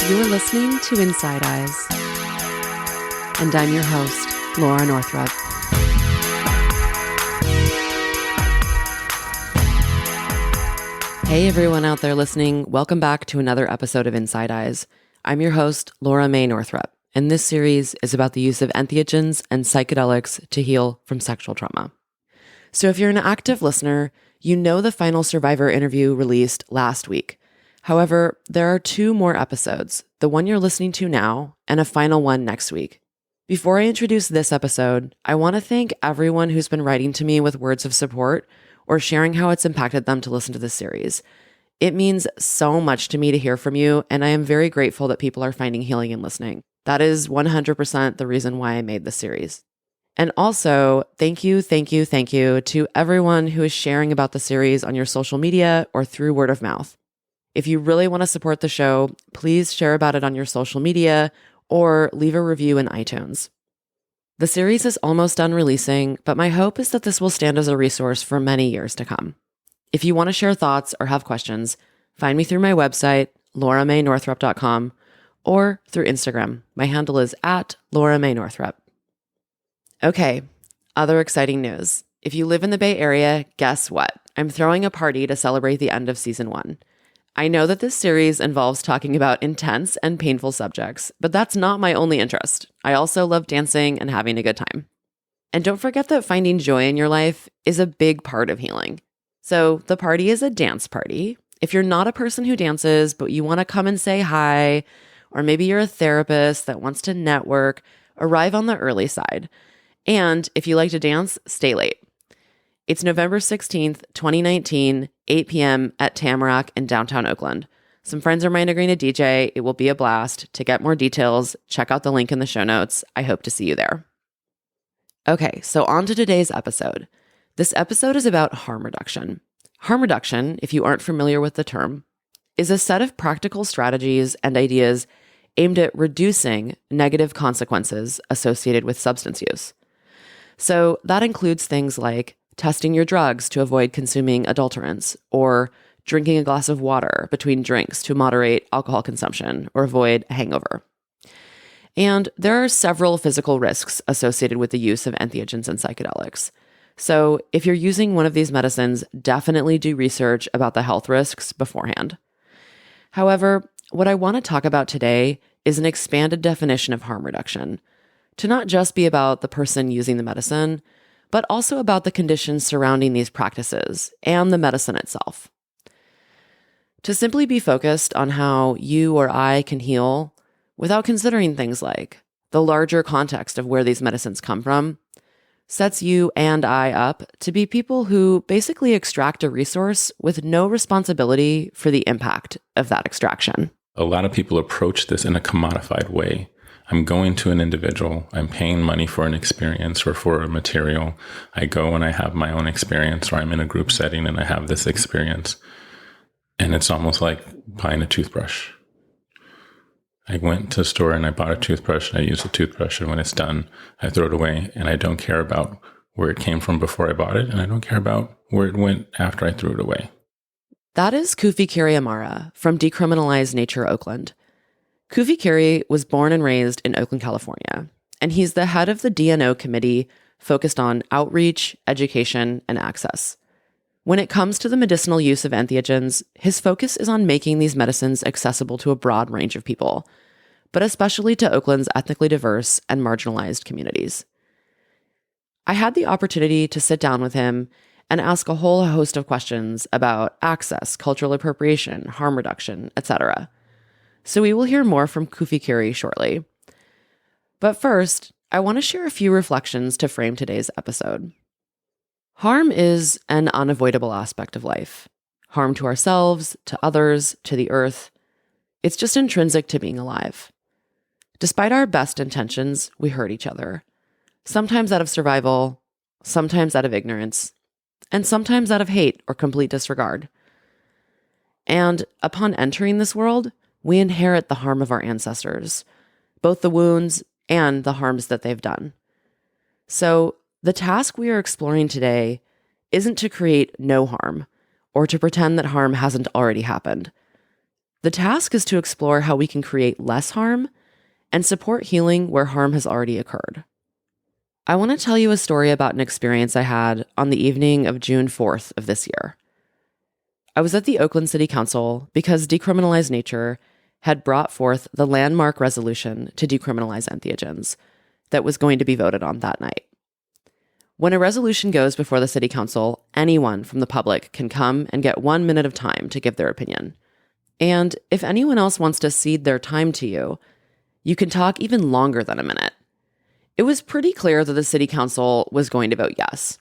You're listening to Inside Eyes, and I'm your host, Laura Northrup. Hey everyone out there listening, welcome back to another episode of Inside Eyes. I'm your host, Laura May Northrup, and this series is about the use of entheogens and psychedelics to heal from sexual trauma. So if you're an active listener, you know the final Survivor interview released last week. However, there are 2 more episodes, the one you're listening to now and a final one next week. Before I introduce this episode, I want to thank everyone who's been writing to me with words of support or sharing how it's impacted them to listen to this series. It means so much to me to hear from you, and I am very grateful that people are finding healing and listening. That is 100% the reason why I made this series. And also, thank you to everyone who is sharing about the series on your social media or through word of mouth. If you really want to support the show, please share about it on your social media or leave a review in iTunes. The series is almost done releasing, but my hope is that this will stand as a resource for many years to come. If you want to share thoughts or have questions, find me through my website, lauramaynorthrup.com, or through Instagram. My handle is @LauraMayNorthrup. Okay, other exciting news. If you live in the Bay Area, guess what? I'm throwing a party to celebrate the end of season 1. I know that this series involves talking about intense and painful subjects, but that's not my only interest. I also love dancing and having a good time. And don't forget that finding joy in your life is a big part of healing. So the party is a dance party. If you're not a person who dances, but you want to come and say hi, or maybe you're a therapist that wants to network, arrive on the early side. And if you like to dance, stay late. It's November 16th, 2019, 8 p.m. at Tamarack in downtown Oakland. Some friends of mine are going to DJ. It will be a blast. To get more details, check out the link in the show notes. I hope to see you there. Okay, so on to today's episode. This episode is about harm reduction. Harm reduction, if you aren't familiar with the term, is a set of practical strategies and ideas aimed at reducing negative consequences associated with substance use. So that includes things like testing your drugs to avoid consuming adulterants, or drinking a glass of water between drinks to moderate alcohol consumption or avoid a hangover. And there are several physical risks associated with the use of entheogens and psychedelics. So if you're using one of these medicines, definitely do research about the health risks beforehand. However, what I want to talk about today is an expanded definition of harm reduction, to not just be about the person using the medicine, but also about the conditions surrounding these practices and the medicine itself. To simply be focused on how you or I can heal without considering things like the larger context of where these medicines come from sets you and I up to be people who basically extract a resource with no responsibility for the impact of that extraction. A lot of people approach this in a commodified way. I'm going to an individual, I'm paying money for an experience or for a material. I go and I have my own experience, or I'm in a group setting and I have this experience. And it's almost like buying a toothbrush. I went to a store and I bought a toothbrush, and I use a toothbrush, and when it's done, I throw it away, and I don't care about where it came from before I bought it, and I don't care about where it went after I threw it away. That is Kufikiri Imara from Decriminalize Nature Oakland. Kufikiri was born and raised in Oakland, California, and he's the head of the DNO committee focused on outreach, education, and access. When it comes to the medicinal use of entheogens, his focus is on making these medicines accessible to a broad range of people, but especially to Oakland's ethnically diverse and marginalized communities. I had the opportunity to sit down with him and ask a whole host of questions about access, cultural appropriation, harm reduction, etc. So we will hear more from Kufikiri shortly. But first, I want to share a few reflections to frame today's episode. Harm is an unavoidable aspect of life. Harm to ourselves, to others, to the earth. It's just intrinsic to being alive. Despite our best intentions, we hurt each other. Sometimes out of survival, sometimes out of ignorance, and sometimes out of hate or complete disregard. And upon entering this world, we inherit the harm of our ancestors, both the wounds and the harms that they've done. So the task we are exploring today isn't to create no harm or to pretend that harm hasn't already happened. The task is to explore how we can create less harm and support healing where harm has already occurred. I want to tell you a story about an experience I had on the evening of June 4th of this year. I was at the Oakland City Council because Decriminalize Nature had brought forth the landmark resolution to decriminalize entheogens that was going to be voted on that night. When a resolution goes before the City Council, anyone from the public can come and get 1 minute of time to give their opinion. And if anyone else wants to cede their time to you, you can talk even longer than a minute. It was pretty clear that the City Council was going to vote yes.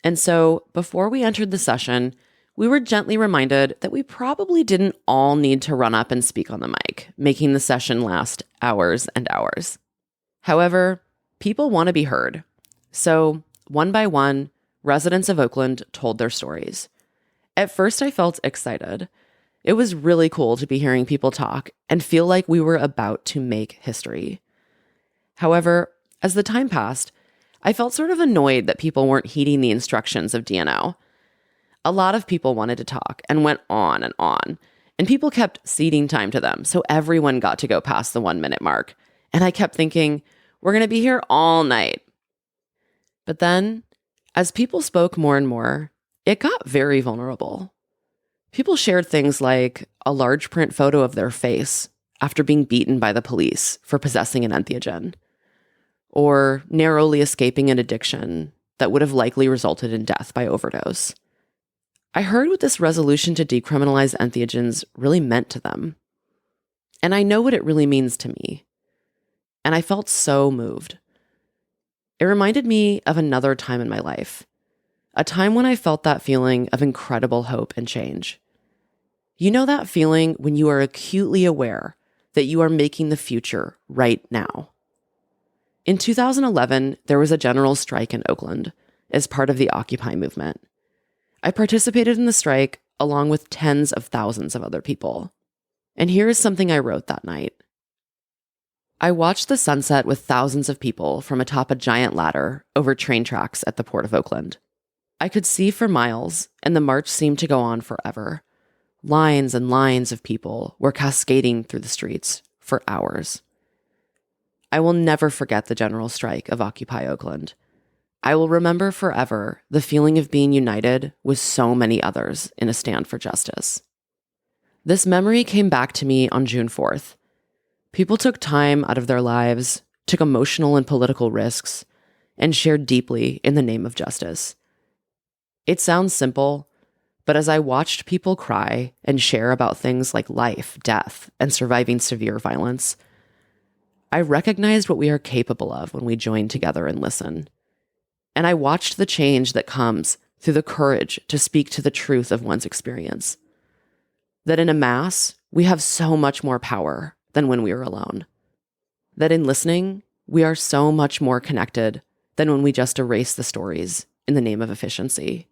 And so, before we entered the session, we were gently reminded that we probably didn't all need to run up and speak on the mic, making the session last hours and hours. However, people want to be heard. So, one by one, residents of Oakland told their stories. At first, I felt excited. It was really cool to be hearing people talk and feel like we were about to make history. However, as the time passed, I felt sort of annoyed that people weren't heeding the instructions of DNO. A lot of people wanted to talk and went on, and people kept ceding time to them, so everyone got to go past the 1 minute mark. And I kept thinking, we're going to be here all night. But then, as people spoke more and more, it got very vulnerable. People shared things like a large print photo of their face after being beaten by the police for possessing an entheogen, or narrowly escaping an addiction that would have likely resulted in death by overdose. I heard what this resolution to decriminalize entheogens really meant to them. And I know what it really means to me. And I felt so moved. It reminded me of another time in my life, a time when I felt that feeling of incredible hope and change. You know that feeling when you are acutely aware that you are making the future right now. In 2011, there was a general strike in Oakland as part of the Occupy movement. I participated in the strike along with tens of thousands of other people. And here is something I wrote that night. I watched the sunset with thousands of people from atop a giant ladder over train tracks at the Port of Oakland. I could see for miles, and the march seemed to go on forever. Lines and lines of people were cascading through the streets for hours. I will never forget the general strike of Occupy Oakland. I will remember forever the feeling of being united with so many others in a stand for justice. This memory came back to me on June 4th. People took time out of their lives, took emotional and political risks, and shared deeply in the name of justice. It sounds simple, but as I watched people cry and share about things like life, death, and surviving severe violence, I recognized what we are capable of when we join together and listen. And I watched the change that comes through the courage to speak to the truth of one's experience. That in a mass, we have so much more power than when we are alone. That in listening, we are so much more connected than when we just erase the stories in the name of efficiency.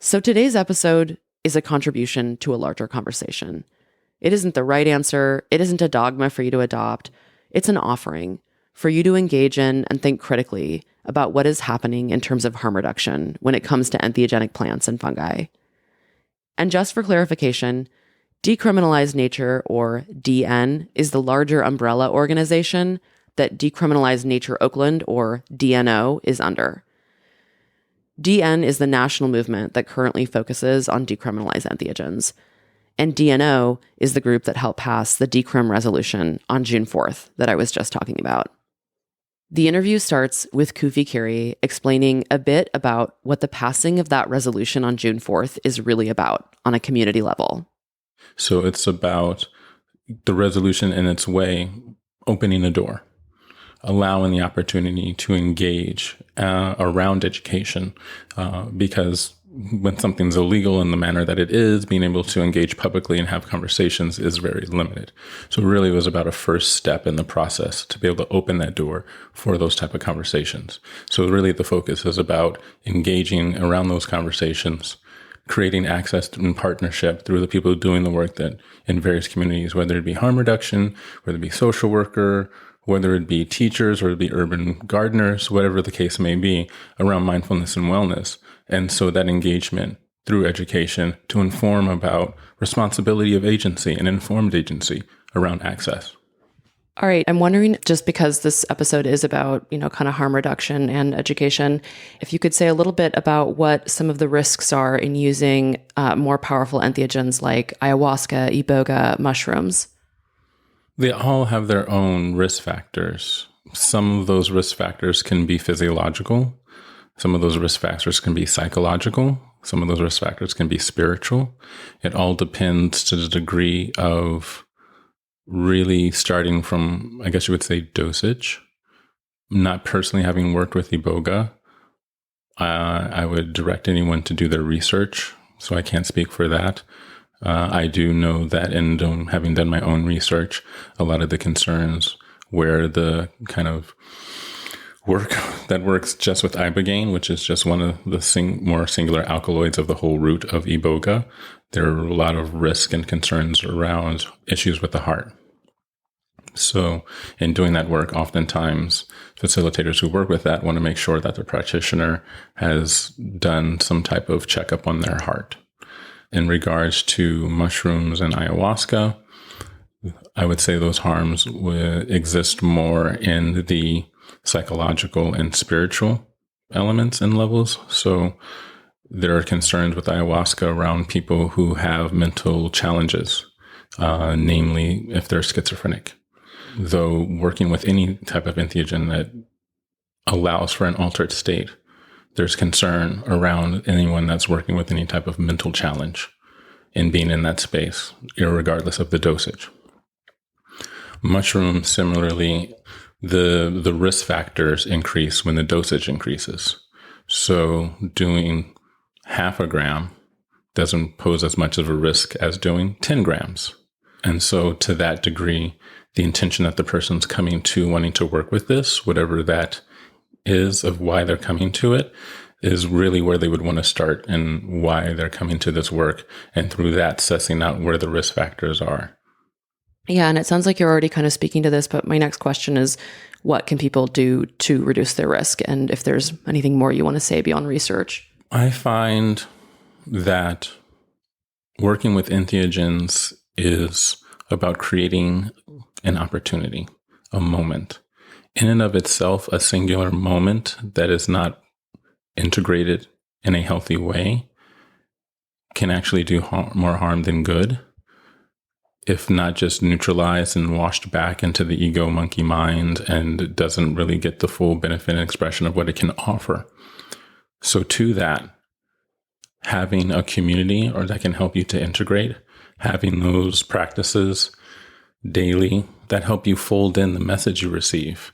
So today's episode is a contribution to a larger conversation. It isn't the right answer. It isn't a dogma for you to adopt. It's an offering for you to engage in and think critically about what is happening in terms of harm reduction when it comes to entheogenic plants and fungi. And just for clarification, Decriminalize Nature, or DN, is the larger umbrella organization that Decriminalize Nature Oakland, or DNO, is under. DN is the national movement that currently focuses on decriminalize entheogens, and DNO is the group that helped pass the Decrim resolution on June 4th that I was just talking about. The interview starts with Kufikiri explaining a bit about what the passing of that resolution on June 4th is really about on a community level. So it's about the resolution in its way, opening a door, allowing the opportunity to engage around education, because when something's illegal in the manner that it is, being able to engage publicly and have conversations is very limited. So it really was about a first step in the process to be able to open that door for those type of conversations. So really the focus is about engaging around those conversations, creating access and partnership through the people doing the work that in various communities, whether it be harm reduction, whether it be social worker, whether it be teachers or it be urban gardeners, whatever the case may be, around mindfulness and wellness. And so that engagement through education to inform about responsibility of agency and informed agency around access. All right. I'm wondering, just because this episode is about, kind of harm reduction and education, if you could say a little bit about what some of the risks are in using more powerful entheogens like ayahuasca, iboga, mushrooms. They all have their own risk factors. Some of those risk factors can be physiological. Some of those risk factors can be psychological. Some of those risk factors can be spiritual. It all depends to the degree of really starting from, I guess you would say, dosage. Not personally having worked with iboga, I would direct anyone to do their research, so I can't speak for that. I do know that in having done my own research, a lot of the concerns where the kind of work that works just with ibogaine, which is just one of the more singular alkaloids of the whole root of iboga, there are a lot of risk and concerns around issues with the heart. So in doing that work, oftentimes facilitators who work with that want to make sure that the practitioner has done some type of checkup on their heart. In regards to mushrooms and ayahuasca, I would say those harms would exist more in the psychological and spiritual elements and levels. So there are concerns with ayahuasca around people who have mental challenges, namely if they're schizophrenic. Though working with any type of entheogen that allows for an altered state, there's concern around anyone that's working with any type of mental challenge in being in that space, irregardless of the dosage. Mushrooms, similarly, the risk factors increase when the dosage increases. So doing half a gram doesn't pose as much of a risk as doing 10 grams. And so to that degree, the intention that the person's coming to wanting to work with this, whatever that is of why they're coming to it, is really where they would want to start and why they're coming to this work. And through that, sussing out where the risk factors are. Yeah, and it sounds like you're already kind of speaking to this, but my next question is, what can people do to reduce their risk? And if there's anything more you want to say beyond research? I find that working with entheogens is about creating an opportunity, a moment. In and of itself, a singular moment that is not integrated in a healthy way can actually do more harm than good, if not just neutralized and washed back into the ego monkey mind and doesn't really get the full benefit and expression of what it can offer. So to that, having a community or that can help you to integrate, having those practices daily that help you fold in the message you receive,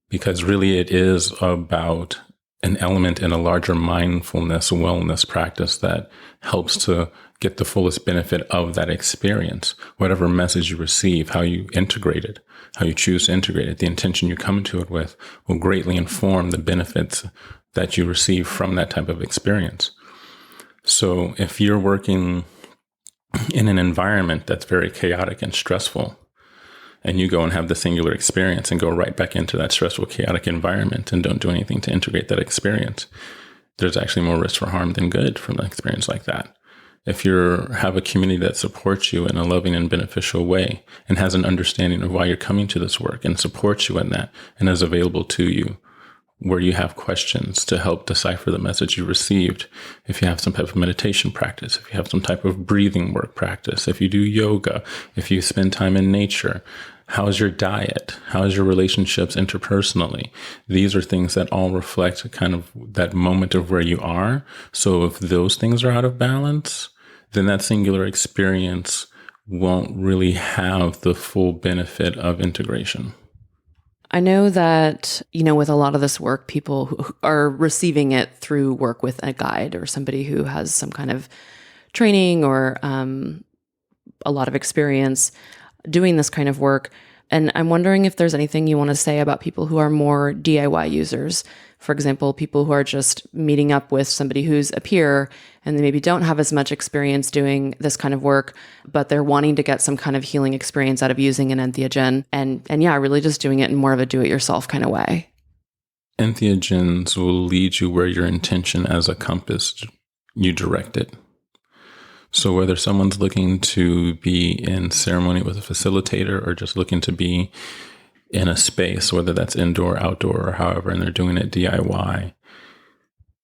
because really it is about an element in a larger mindfulness, wellness practice that helps to get the fullest benefit of that experience. Whatever message you receive, how you integrate it, how you choose to integrate it, the intention you come to it with will greatly inform the benefits that you receive from that type of experience. So if you're working in an environment that's very chaotic and stressful, and you go and have the singular experience and go right back into that stressful, chaotic environment and don't do anything to integrate that experience, there's actually more risk for harm than good from an experience like that. If you have a community that supports you in a loving and beneficial way and has an understanding of why you're coming to this work and supports you in that and is available to you, where you have questions to help decipher the message you received, if you have some type of meditation practice, if you have some type of breathing work practice, if you do yoga, if you spend time in nature, how's your diet? How's your relationships interpersonally? These are things that all reflect kind of that moment of where you are. So if those things are out of balance, then that singular experience won't really have the full benefit of integration. I know that, with a lot of this work, people who are receiving it through work with a guide or somebody who has some kind of training or a lot of experience doing this kind of work. And I'm wondering if there's anything you want to say about people who are more DIY users. For example, people who are just meeting up with somebody who's a peer and they maybe don't have as much experience doing this kind of work, but they're wanting to get some kind of healing experience out of using an entheogen and really just doing it in more of a do-it-yourself kind of way. Entheogens will lead you where your intention as a compass you direct it. So whether someone's looking to be in ceremony with a facilitator or just looking to be in a space, whether that's indoor, outdoor, or however, and they're doing it DIY,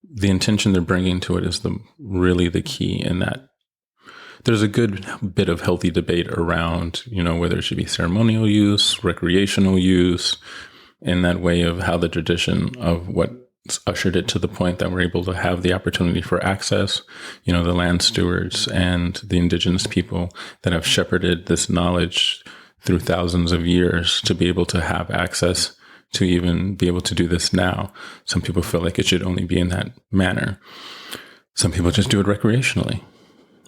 the intention they're bringing to it is really the key in that. There's a good bit of healthy debate around, whether it should be ceremonial use, recreational use, in that way of how the tradition of what ushered it to the point that we're able to have the opportunity for access, the land stewards and the indigenous people that have shepherded this knowledge through thousands of years to be able to have access to even be able to do this now. Some people feel like it should only be in that manner. Some people just do it recreationally.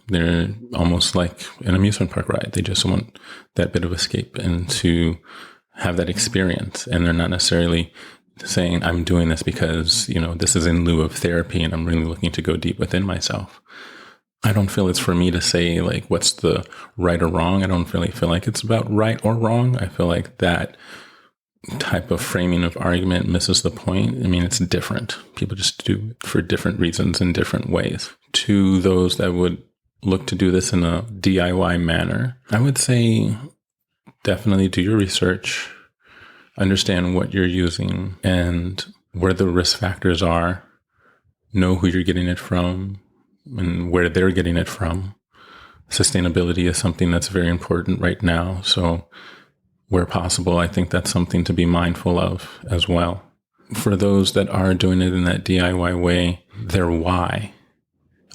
They're almost like an amusement park ride. They just want that bit of escape and to have that experience. And they're not necessarily saying, I'm doing this because, this is in lieu of therapy and I'm really looking to go deep within myself. I don't feel it's for me to say like, what's the right or wrong. I don't really feel like it's about right or wrong. I feel like that type of framing of argument misses the point. I mean, it's different. People just do it for different reasons in different ways. To those that would look to do this in a DIY manner, I would say definitely do your research, understand what you're using and where the risk factors are, know who you're getting it from and where they're getting it from. Sustainability is something that's very important right now. So where possible, I think that's something to be mindful of as well. For those that are doing it in that DIY way, their why.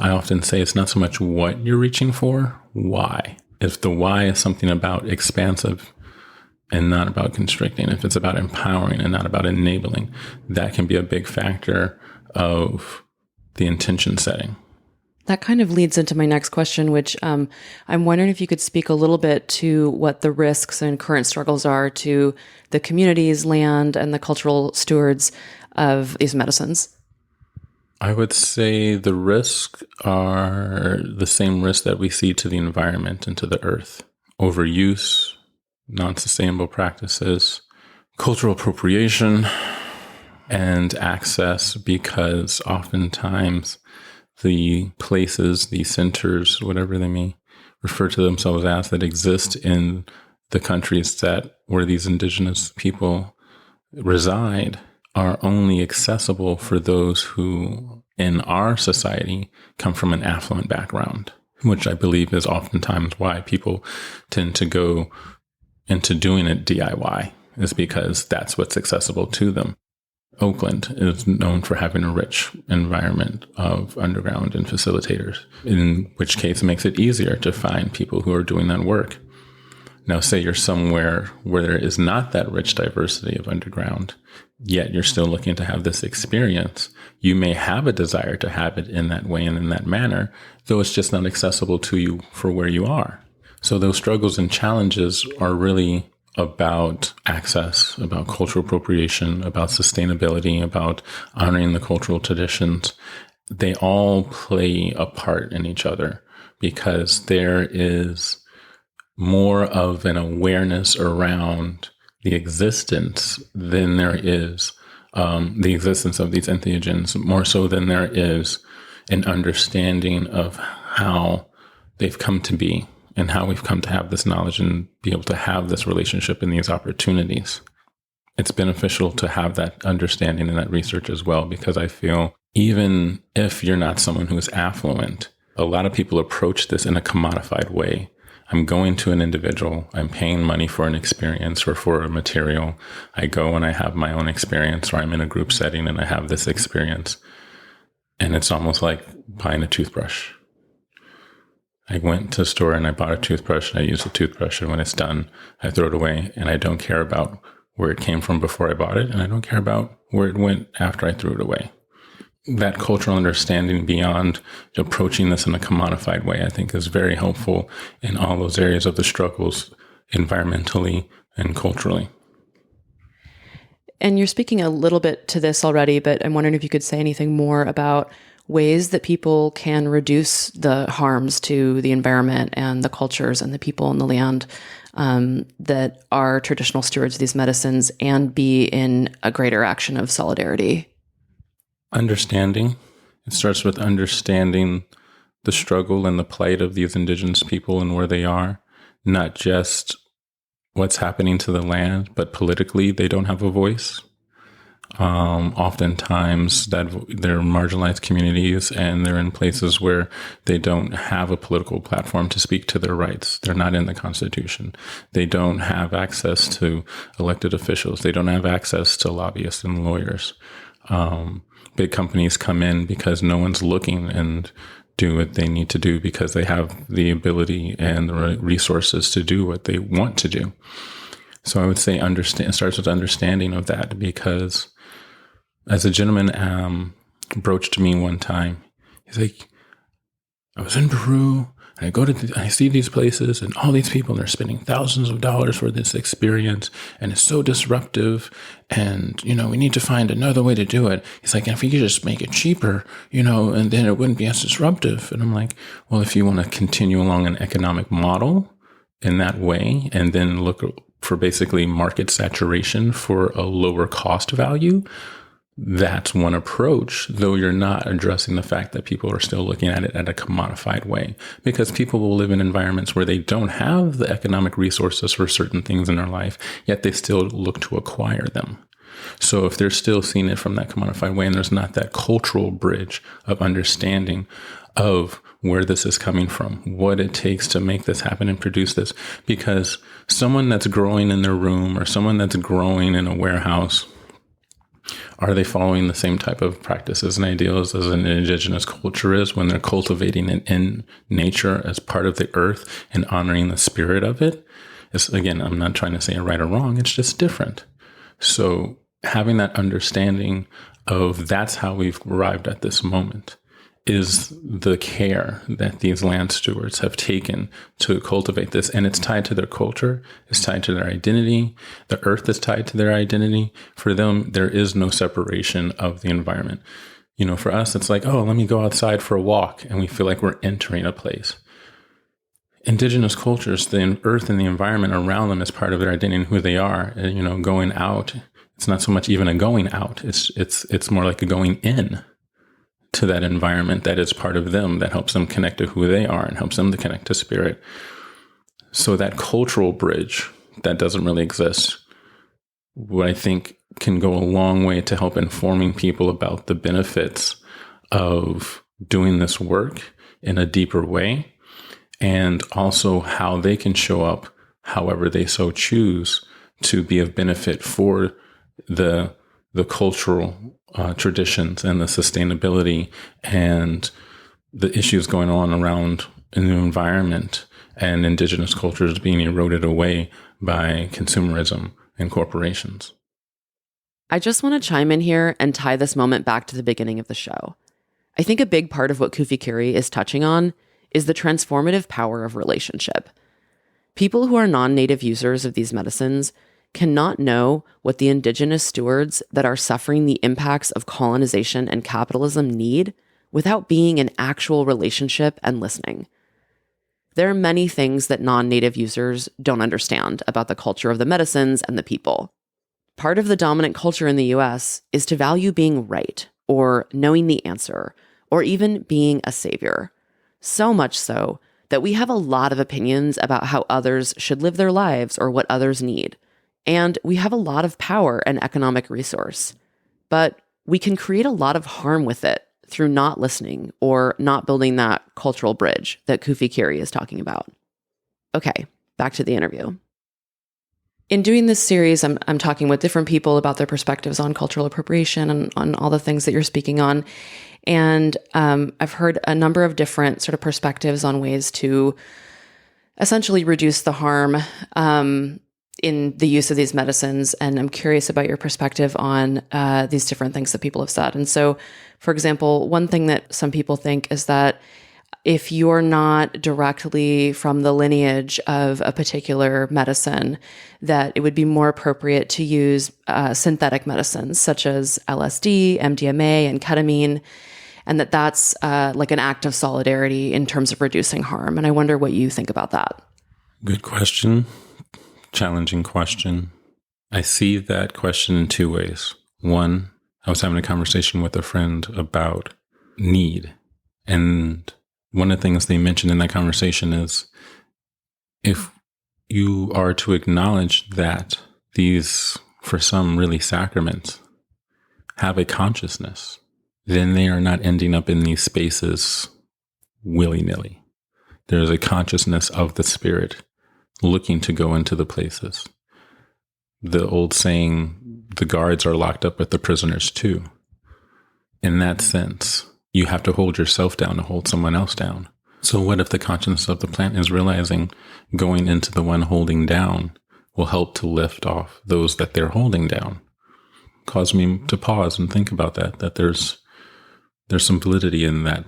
I often say it's not so much what you're reaching for, why. If the why is something about expansive and not about constricting, if it's about empowering and not about enabling, that can be a big factor of the intention setting. That kind of leads into my next question, which I'm wondering if you could speak a little bit to what the risks and current struggles are to the communities, land, and the cultural stewards of these medicines. I would say the risks are the same risks that we see to the environment and to the earth. Overuse, non-sustainable practices, cultural appropriation, and access, because oftentimes the places, the centers, whatever they may refer to themselves as, that exist in the countries where these indigenous people reside are only accessible for those who in our society come from an affluent background, which I believe is oftentimes why people tend to go into doing it DIY, is because that's what's accessible to them. Oakland is known for having a rich environment of underground and facilitators, in which case it makes it easier to find people who are doing that work. Now, say you're somewhere where there is not that rich diversity of underground, yet you're still looking to have this experience. You may have a desire to have it in that way and in that manner, though it's just not accessible to you for where you are. So those struggles and challenges are really about access, about cultural appropriation, about sustainability, about honoring the cultural traditions. They all play a part in each other because there is more of an awareness around the existence than there is the existence of these entheogens, more so than there is an understanding of how they've come to be and how we've come to have this knowledge and be able to have this relationship and these opportunities. It's beneficial to have that understanding and that research as well, because I feel even if you're not someone who is affluent, a lot of people approach this in a commodified way. I'm going to an individual, I'm paying money for an experience or for a material. I go and I have my own experience, or I'm in a group setting and I have this experience. And it's almost like buying a toothbrush. I went to a store and I bought a toothbrush and I use the toothbrush, and when it's done, I throw it away, and I don't care about where it came from before I bought it, and I don't care about where it went after I threw it away. That cultural understanding beyond approaching this in a commodified way, I think, is very helpful in all those areas of the struggles environmentally and culturally. And you're speaking a little bit to this already, but I'm wondering if you could say anything more about ways that people can reduce the harms to the environment and the cultures and the people and the land that are traditional stewards of these medicines, and be in a greater action of solidarity. Understanding It starts with understanding the struggle and the plight of these indigenous people and where they are, not just what's happening to the land, but politically they don't have a voice. Oftentimes that they're marginalized communities and they're in places where they don't have a political platform to speak to their rights. They're not in the Constitution. They don't have access to elected officials. They don't have access to lobbyists and lawyers. Big companies come in because no one's looking and do what they need to do because they have the ability and the resources to do what they want to do. So I would say it starts with understanding of that, because as a gentleman broached me one time, he's like, I was in Peru and I see these places and all these people, and they're spending thousands of dollars for this experience, and it's so disruptive, and, we need to find another way to do it. He's like, if you could just make it cheaper, and then it wouldn't be as disruptive. And I'm like, well, if you want to continue along an economic model in that way, and then look for basically market saturation for a lower cost value, that's one approach, though you're not addressing the fact that people are still looking at it at a commodified way, because people will live in environments where they don't have the economic resources for certain things in their life, yet they still look to acquire them. So if they're still seeing it from that commodified way, and there's not that cultural bridge of understanding of where this is coming from, what it takes to make this happen and produce this, because someone that's growing in their room or someone that's growing in a warehouse, are they following the same type of practices and ideals as an indigenous culture is when they're cultivating it in nature as part of the earth and honoring the spirit of it? Again, I'm not trying to say right or wrong. It's just different. So having that understanding of that's how we've arrived at this moment is the care that these land stewards have taken to cultivate this. And it's tied to their culture. It's tied to their identity. The earth is tied to their identity. For them, there is no separation of the environment. For us, it's like, oh, let me go outside for a walk. And we feel like we're entering a place. Indigenous cultures, the earth and the environment around them is part of their identity and who they are. And, going out, it's not so much even a going out. It's more like a going in to that environment that is part of them, that helps them connect to who they are and helps them to connect to spirit. So that cultural bridge that doesn't really exist, what I think can go a long way to help informing people about the benefits of doing this work in a deeper way, and also how they can show up however they so choose to be of benefit for the cultural traditions and the sustainability and the issues going on around in the environment and indigenous cultures being eroded away by consumerism and corporations. I just want to chime in here and tie this moment back to the beginning of the show. I think a big part of what Kufikiri is touching on is the transformative power of relationship. People who are non-native users of these medicines cannot know what the indigenous stewards that are suffering the impacts of colonization and capitalism need without being in actual relationship and listening. There are many things that non-native users don't understand about the culture of the medicines and the people. Part of the dominant culture in the US is to value being right, or knowing the answer, or even being a savior. So much so that we have a lot of opinions about how others should live their lives or what others need. And we have a lot of power and economic resource, but we can create a lot of harm with it through not listening or not building that cultural bridge that Kufikiri is talking about. Okay, back to the interview. In doing this series, I'm talking with different people about their perspectives on cultural appropriation and on all the things that you're speaking on. And I've heard a number of different sort of perspectives on ways to essentially reduce the harm in the use of these medicines. And I'm curious about your perspective on these different things that people have said. And so, for example, one thing that some people think is that if you're not directly from the lineage of a particular medicine, that it would be more appropriate to use synthetic medicines such as LSD, MDMA, and ketamine, and that's like an act of solidarity in terms of reducing harm. And I wonder what you think about that. Good question. Challenging question. I see that question in two ways. One, I was having a conversation with a friend about need. And one of the things they mentioned in that conversation is if you are to acknowledge that these, for some, really sacraments have a consciousness, then they are not ending up in these spaces willy-nilly. There's a consciousness of the spirit looking to go into the places. The old saying, the guards are locked up with the prisoners too. In that sense, you have to hold yourself down to hold someone else down. So what if the consciousness of the plant is realizing going into the one holding down will help to lift off those that they're holding down? Cause me to pause and think about that there's some validity in that.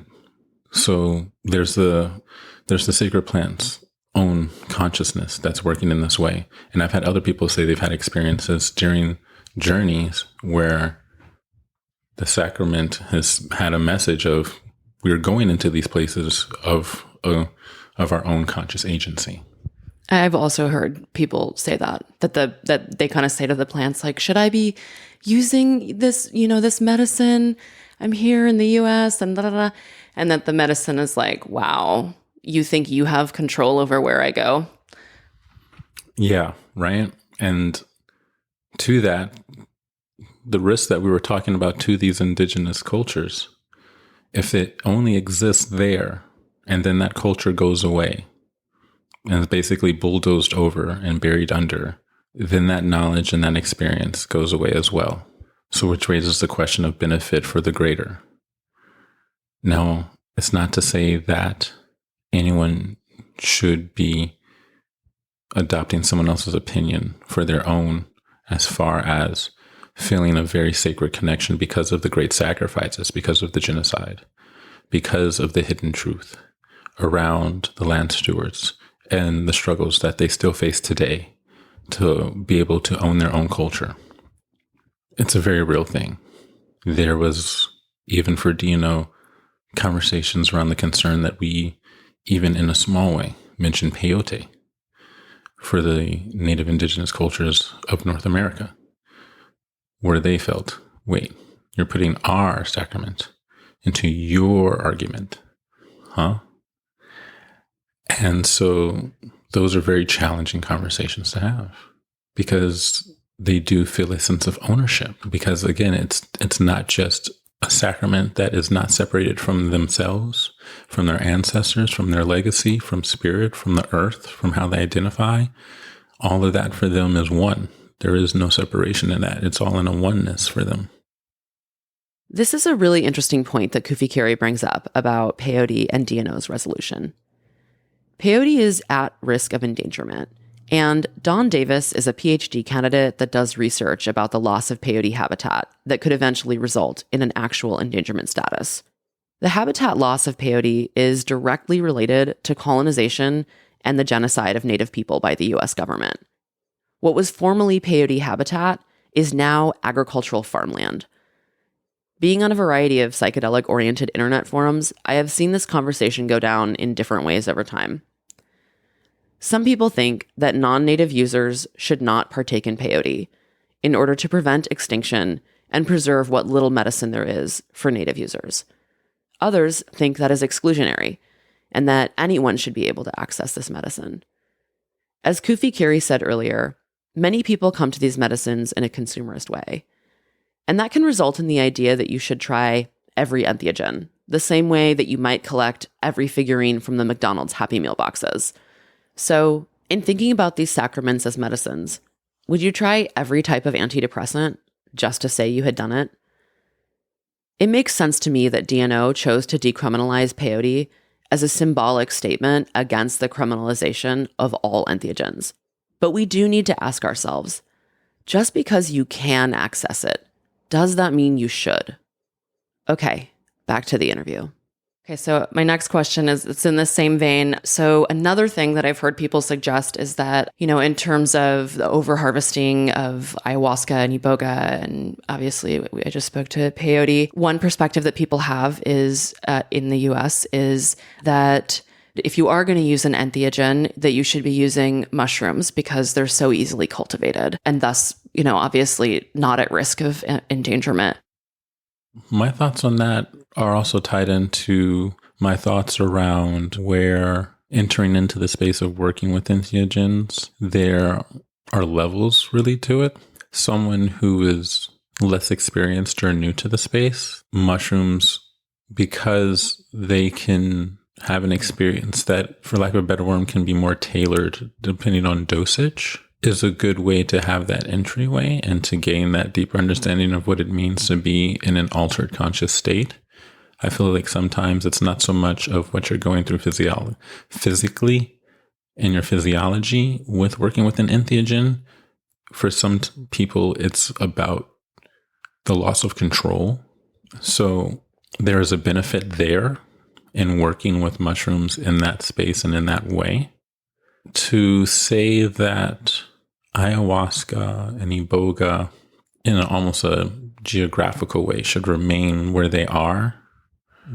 So there's the sacred plant's own consciousness that's working in this way. And I've had other people say they've had experiences during journeys where the sacrament has had a message of we're going into these places of our own conscious agency. I've also heard people say that they kind of say to the plants, like, should I be using this, this medicine? I'm here in the US and and that the medicine is like, wow, you think you have control over where I go? Yeah, right. And to that, the risk that we were talking about to these indigenous cultures, if it only exists there and then that culture goes away and is basically bulldozed over and buried under, then that knowledge and that experience goes away as well. So which raises the question of benefit for the greater. Now, it's not to say that anyone should be adopting someone else's opinion for their own, as far as feeling a very sacred connection because of the great sacrifices, because of the genocide, because of the hidden truth around the land stewards and the struggles that they still face today to be able to own their own culture. It's a very real thing. There was, even for DNO, conversations around the concern that we, even in a small way, mentioned Peyote for the native indigenous cultures of North America, where they felt, wait, you're putting our sacrament into your argument, huh? And so those are very challenging conversations to have because they do feel a sense of ownership. Because again, it's not just a sacrament that is not separated from themselves, from their ancestors, from their legacy, from spirit, from the earth, from how they identify. All of that for them is one. There is no separation in that. It's all in a oneness for them. This is a really interesting point that Kufikiri brings up about peyote and DNO's resolution. Peyote is at risk of endangerment, and Dawn Davis is a PhD candidate that does research about the loss of peyote habitat that could eventually result in an actual endangerment status. The habitat loss of peyote is directly related to colonization and the genocide of Native people by the US government. What was formerly peyote habitat is now agricultural farmland. Being on a variety of psychedelic-oriented internet forums, I have seen this conversation go down in different ways over time. Some people think that non-native users should not partake in peyote in order to prevent extinction and preserve what little medicine there is for native users. Others think that is exclusionary and that anyone should be able to access this medicine. As Kufikiri said earlier, many people come to these medicines in a consumerist way. And that can result in the idea that you should try every entheogen, the same way that you might collect every figurine from the McDonald's Happy Meal boxes. So, in thinking about these sacraments as medicines, would you try every type of antidepressant just to say you had done it? It makes sense to me that DNO chose to decriminalize peyote as a symbolic statement against the criminalization of all entheogens. But we do need to ask ourselves, just because you can access it, does that mean you should? Okay, back to the interview. Okay, so my next question it's in the same vein. So another thing that I've heard people suggest is that, in terms of the overharvesting of ayahuasca and iboga, and obviously I just spoke to peyote, one perspective that people have is in the US is that if you are going to use an entheogen, that you should be using mushrooms because they're so easily cultivated and thus, obviously not at risk of endangerment. My thoughts on that are also tied into my thoughts around where entering into the space of working with entheogens, there are levels really to it. Someone who is less experienced or new to the space, mushrooms, because they can have an experience that, for lack of a better word, can be more tailored depending on dosage, is a good way to have that entryway and to gain that deeper understanding of what it means to be in an altered conscious state. I feel like sometimes it's not so much of what you're going through physically in your physiology with working with an entheogen. For some people, it's about the loss of control. So there is a benefit there in working with mushrooms in that space and in that way. To say that ayahuasca and iboga in almost a geographical way should remain where they are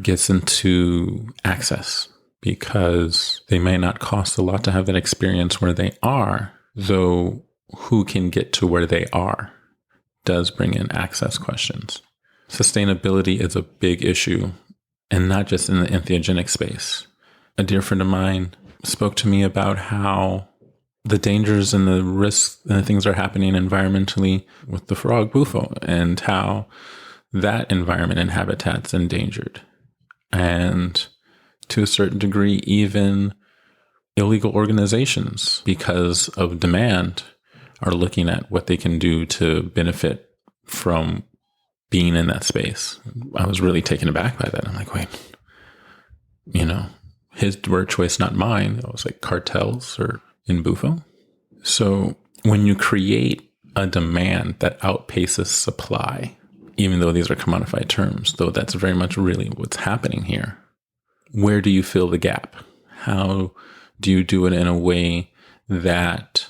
gets into access, because they may not cost a lot to have that experience where they are, though who can get to where they are does bring in access questions. Sustainability is a big issue, and not just in the entheogenic space. A dear friend of mine spoke to me about how the dangers and the risks and the things are happening environmentally with the frog bufo, and how that environment and habitat's endangered. And to a certain degree, even illegal organizations, because of demand, are looking at what they can do to benefit from being in that space. I was really taken aback by that. I'm like, wait, his word choice, not mine. I was like, cartels or in bufo. So when you create a demand that outpaces supply, even though these are commodified terms, though that's very much really what's happening here, where do you fill the gap? How do you do it in a way that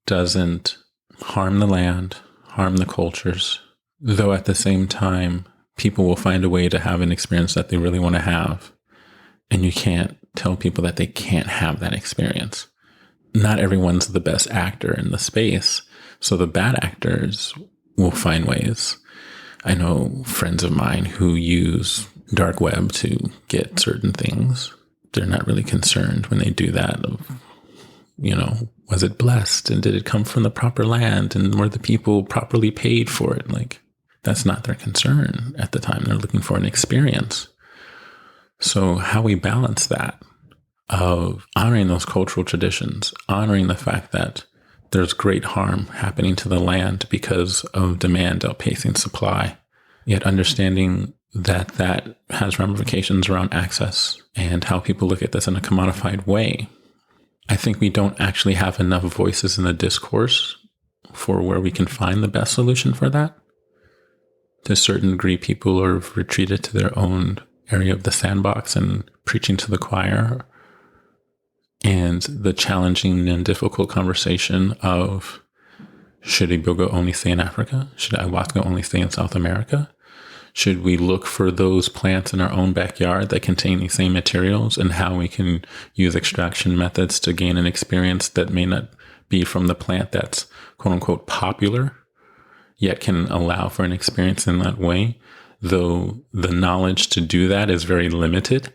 doesn't harm the land, harm the cultures, though at the same time, people will find a way to have an experience that they really want to have, and you can't tell people that they can't have that experience. Not everyone's the best actor in the space, so the bad actors will find ways. I know friends of mine who use dark web to get certain things. They're not really concerned when they do that of, was it blessed and did it come from the proper land and were the people properly paid for it? Like, that's not their concern at the time. They're looking for an experience. So how we balance that of honoring those cultural traditions, honoring the fact that there's great harm happening to the land because of demand outpacing supply, yet understanding that that has ramifications around access and how people look at this in a commodified way. I think we don't actually have enough voices in the discourse for where we can find the best solution for that. To a certain degree, people are retreated to their own area of the sandbox and preaching to the choir. And the challenging and difficult conversation of, should iboga only stay in Africa? Should ayahuasca only stay in South America? Should we look for those plants in our own backyard that contain these same materials, and how we can use extraction methods to gain an experience that may not be from the plant that's quote unquote popular, yet can allow for an experience in that way, though the knowledge to do that is very limited.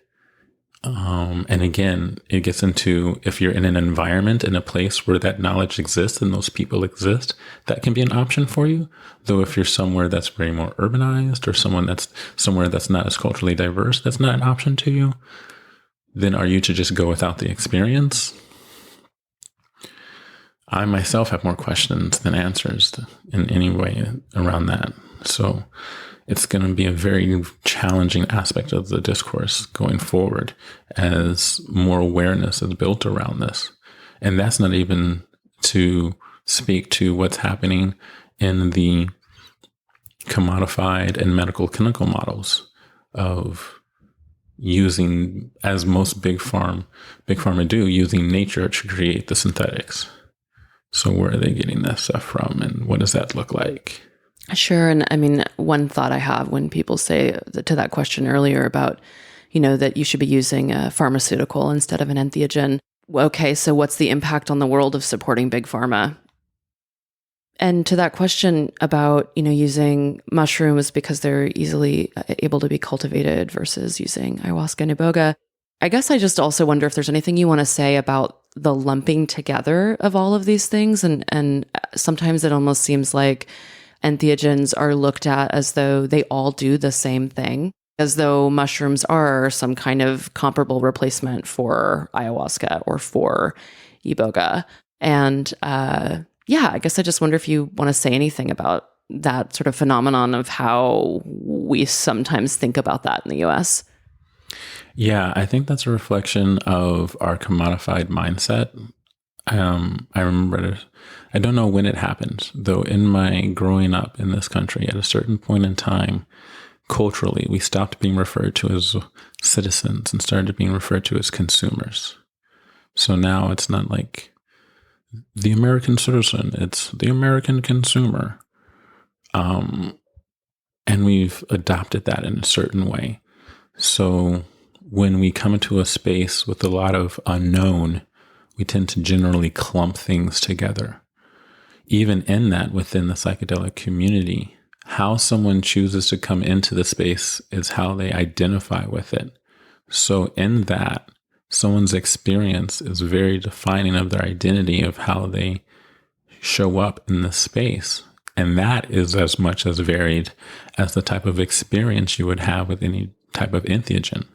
And again, it gets into, if you're in an environment, in a place where that knowledge exists and those people exist, that can be an option for you. Though if you're somewhere that's very more urbanized, or somewhere that's not as culturally diverse, that's not an option to you, then are you to just go without the experience? I myself have more questions than answers in any way around that. So it's going to be a very challenging aspect of the discourse going forward as more awareness is built around this. And that's not even to speak to what's happening in the commodified and medical clinical models of using, as most big pharma do, using nature to create the synthetics. So where are they getting that stuff from, and what does that look like? Sure. And I mean, one thought I have when people say to that question earlier about, that you should be using a pharmaceutical instead of an entheogen. Okay, so what's the impact on the world of supporting big pharma? And to that question about, using mushrooms because they're easily able to be cultivated versus using ayahuasca and iboga, I guess I just also wonder if there's anything you want to say about the lumping together of all of these things. And sometimes it almost seems like entheogens are looked at as though they all do the same thing, as though mushrooms are some kind of comparable replacement for ayahuasca or for iboga. And I guess I just wonder if you want to say anything about that sort of phenomenon of how we sometimes think about that in the US. Yeah, I think that's a reflection of our commodified mindset. I remember, I don't know when it happened, though in my growing up in this country, at a certain point in time, culturally, we stopped being referred to as citizens and started being referred to as consumers. So now it's not like the American citizen, it's the American consumer. And we've adopted that in a certain way. So when we come into a space with a lot of unknown, we tend to generally clump things together. Even in that, within the psychedelic community, how someone chooses to come into the space is how they identify with it. So in that, someone's experience is very defining of their identity, of how they show up in the space. And that is as much as varied as the type of experience you would have with any type of entheogen.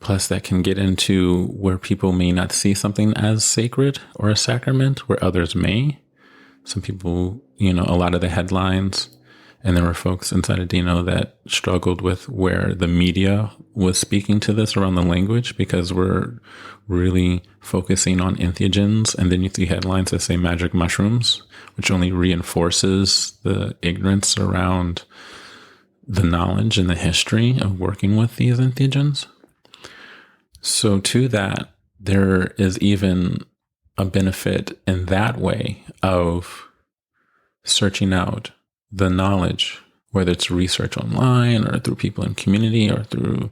Plus, that can get into where people may not see something as sacred or a sacrament, where others may. Some people, a lot of the headlines, and there were folks inside of Dino that struggled with where the media was speaking to this around the language, because we're really focusing on entheogens. And then you see headlines that say magic mushrooms, which only reinforces the ignorance around the knowledge and the history of working with these entheogens. So to that, there is even a benefit in that way of searching out the knowledge, whether it's research online or through people in community or through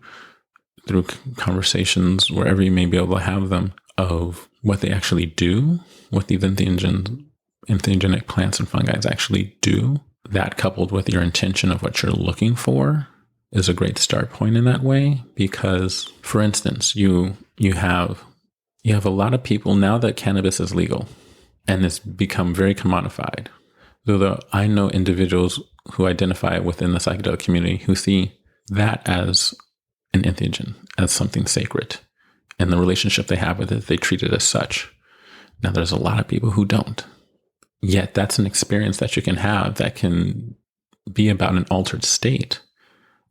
conversations, wherever you may be able to have them, of what they actually do, what these entheogenic plants and fungi actually do. That, coupled with your intention of what you're looking for, is a great start point in that way. Because, for instance, you have a lot of people now that cannabis is legal and it's become very commodified. Though I know individuals who identify within the psychedelic community who see that as an entheogen, as something sacred, and the relationship they have with it, they treat it as such. Now, there's a lot of people who don't. Yet that's an experience that you can have that can be about an altered state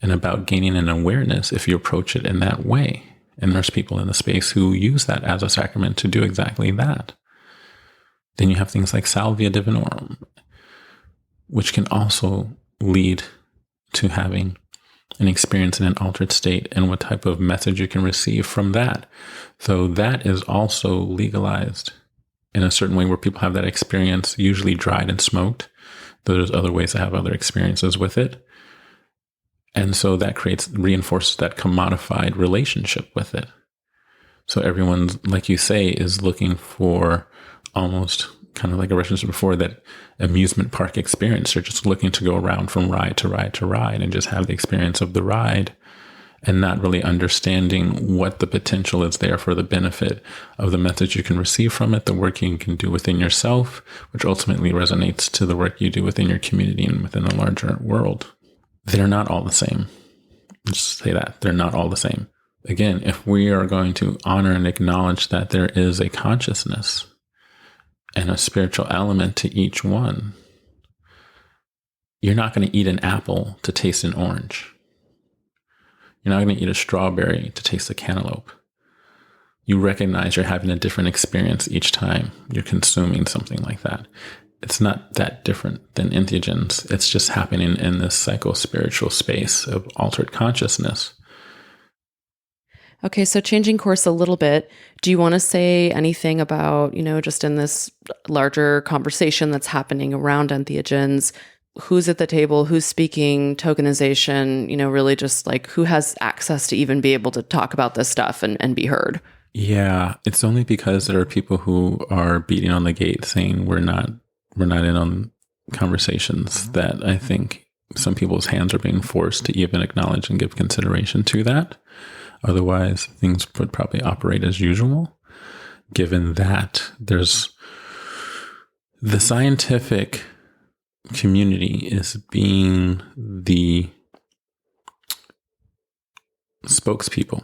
and about gaining an awareness if you approach it in that way. And there's people in the space who use that as a sacrament to do exactly that. Then you have things like Salvia divinorum, which can also lead to having an experience in an altered state and what type of message you can receive from that. So that is also legalized in a certain way where people have that experience, usually dried and smoked. Though there's other ways to have other experiences with it. And so that reinforces that commodified relationship with it. So everyone's, like you say, is looking for almost kind of like I referenced before, that amusement park experience. They're just looking to go around from ride to ride to ride and just have the experience of the ride, and not really understanding what the potential is there for the benefit of the message you can receive from it, the work you can do within yourself, which ultimately resonates to the work you do within your community and within the larger world. They're not all the same. Just say that. They're not all the same. Again, if we are going to honor and acknowledge that there is a consciousness and a spiritual element to each one, you're not going to eat an apple to taste an orange. You're not going to eat a strawberry to taste a cantaloupe. You recognize you're having a different experience each time you're consuming something like that. It's not that different than entheogens. It's just happening in this psycho-spiritual space of altered consciousness. Okay, so changing course a little bit, do you want to say anything about, just in this larger conversation that's happening around entheogens, who's at the table, who's speaking, tokenization, really just like who has access to even be able to talk about this stuff and be heard? Yeah, it's only because there are people who are beating on the gate saying we're not in on conversations that I think some people's hands are being forced to even acknowledge and give consideration to that. Otherwise, things would probably operate as usual, given that there's the scientific community is being the spokespeople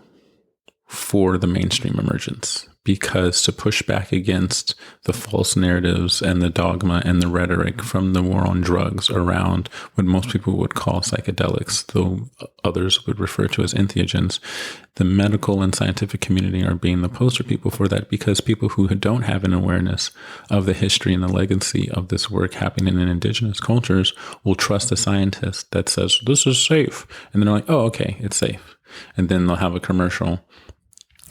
for the mainstream emergence, because to push back against the false narratives and the dogma and the rhetoric from the war on drugs around what most people would call psychedelics, though others would refer to as entheogens, the medical and scientific community are being the poster people for that, because people who don't have an awareness of the history and the legacy of this work happening in indigenous cultures will trust a scientist that says, this is safe. And they're like, oh, okay, it's safe. And then they'll have a commercial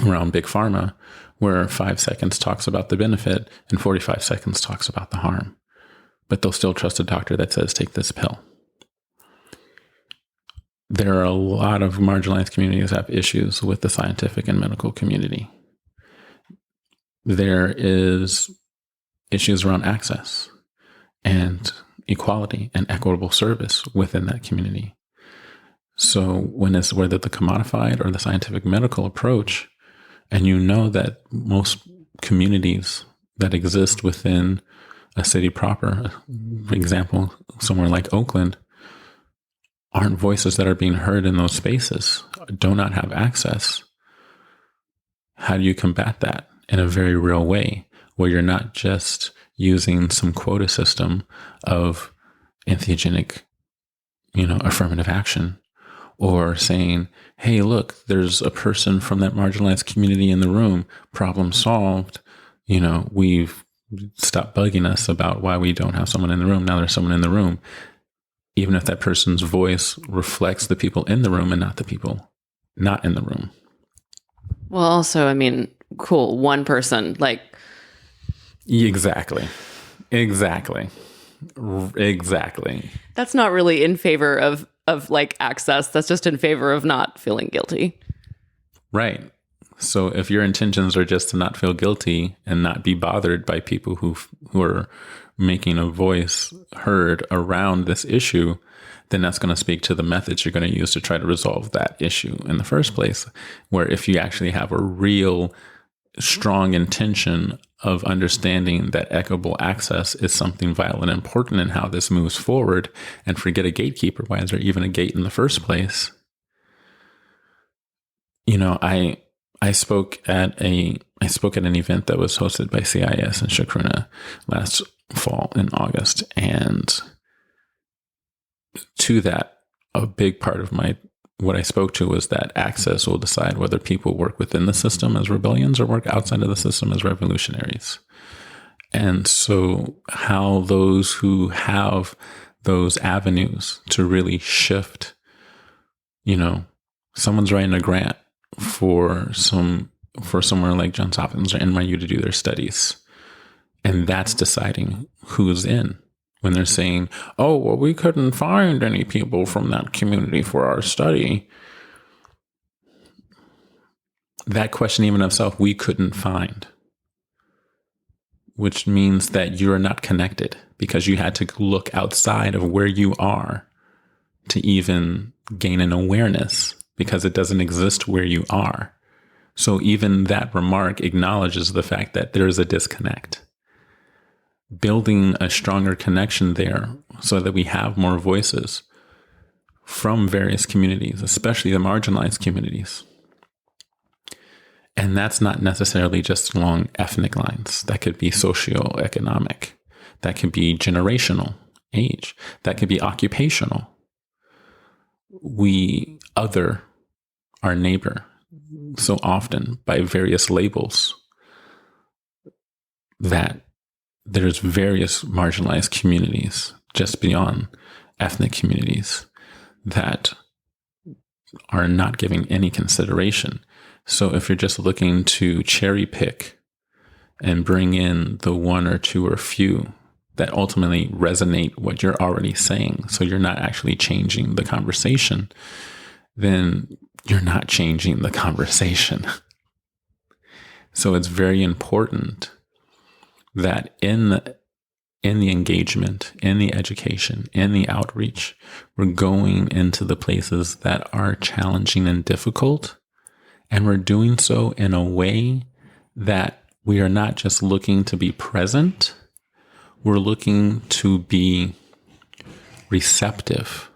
around Big Pharma where 5 seconds talks about the benefit and 45 seconds talks about the harm. But they'll still trust a doctor that says, take this pill. There are a lot of marginalized communities that have issues with the scientific and medical community. There is issues around access and equality and equitable service within that community. So when it's whether the commodified or the scientific medical approach, and you know that most communities that exist within a city proper, for example, somewhere like Oakland, aren't voices that are being heard in those spaces, do not have access. How do you combat that in a very real way, where you're not just using some quota system of entheogenic, affirmative action, or saying, hey, look, there's a person from that marginalized community in the room, problem solved. We've stopped bugging us about why we don't have someone in the room. Now there's someone in the room, even if that person's voice reflects the people in the room and not the people not in the room. Well, also, cool, one person, Exactly. That's not really in favor of access. That's just in favor of not feeling guilty. Right. So if your intentions are just to not feel guilty and not be bothered by people who are making a voice heard around this issue, then that's going to speak to the methods you're going to use to try to resolve that issue in the first place. Where if you actually have a real strong intention of understanding that equitable access is something vital and important in how this moves forward, and forget a gatekeeper, why is there even a gate in the first place? I spoke at an event that was hosted by CIS in Chacruna last fall in August, and to that, a big part of what I spoke to was that access will decide whether people work within the system as rebellions or work outside of the system as revolutionaries. And so how those who have those avenues to really shift, someone's writing a grant for somewhere like Johns Hopkins or NYU to do their studies. And that's deciding who's in. When they're saying, oh, well, we couldn't find any people from that community for our study. That question even of self, we couldn't find. Which means that you're not connected, because you had to look outside of where you are to even gain an awareness, because it doesn't exist where you are. So even that remark acknowledges the fact that there is a disconnect. Building a stronger connection there so that we have more voices from various communities, especially the marginalized communities. And that's not necessarily just along ethnic lines. That could be socioeconomic. That could be generational age. That could be occupational. We other our neighbor so often by various labels that there's various marginalized communities just beyond ethnic communities that are not giving any consideration. So if you're just looking to cherry pick and bring in the one or two or few that ultimately resonate what you're already saying, so you're not actually changing the conversation, then you're not changing the conversation. So it's very important that in in the engagement, in the education, in the outreach. We're going into the places that are challenging and difficult. And we're doing so in a way that we are not just looking to be present, we're looking to be receptive.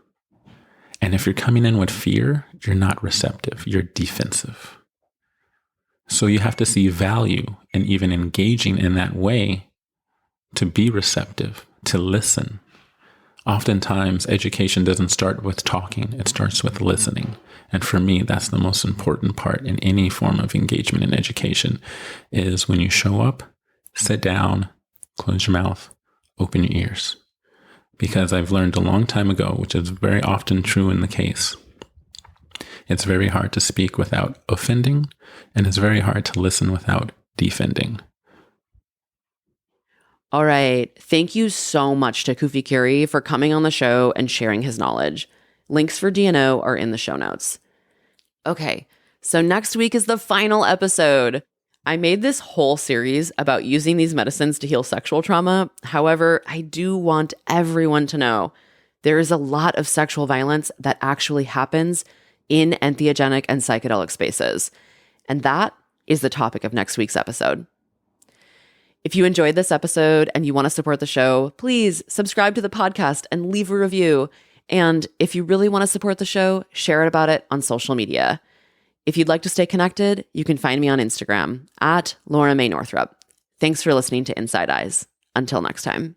And if you're coming in with fear, you're not receptive, you're defensive. So you have to see value in even engaging in that way to be receptive, to listen. Oftentimes, education doesn't start with talking, it starts with listening. And for me, that's the most important part in any form of engagement in education, is when you show up, sit down, close your mouth, open your ears. Because I've learned a long time ago, which is very often true in the case, it's very hard to speak without offending, and it's very hard to listen without defending. All right. Thank you so much to Kufikiri for coming on the show and sharing his knowledge. Links for DNO are in the show notes. Okay, so next week is the final episode. I made this whole series about using these medicines to heal sexual trauma. However, I do want everyone to know there is a lot of sexual violence that actually happens in entheogenic and psychedelic spaces. And that is the topic of next week's episode. If you enjoyed this episode and you want to support the show, please subscribe to the podcast and leave a review. And if you really want to support the show, share about it on social media. If you'd like to stay connected, you can find me on Instagram @Laura May Northrup. Thanks for listening to Inside Eyes. Until next time.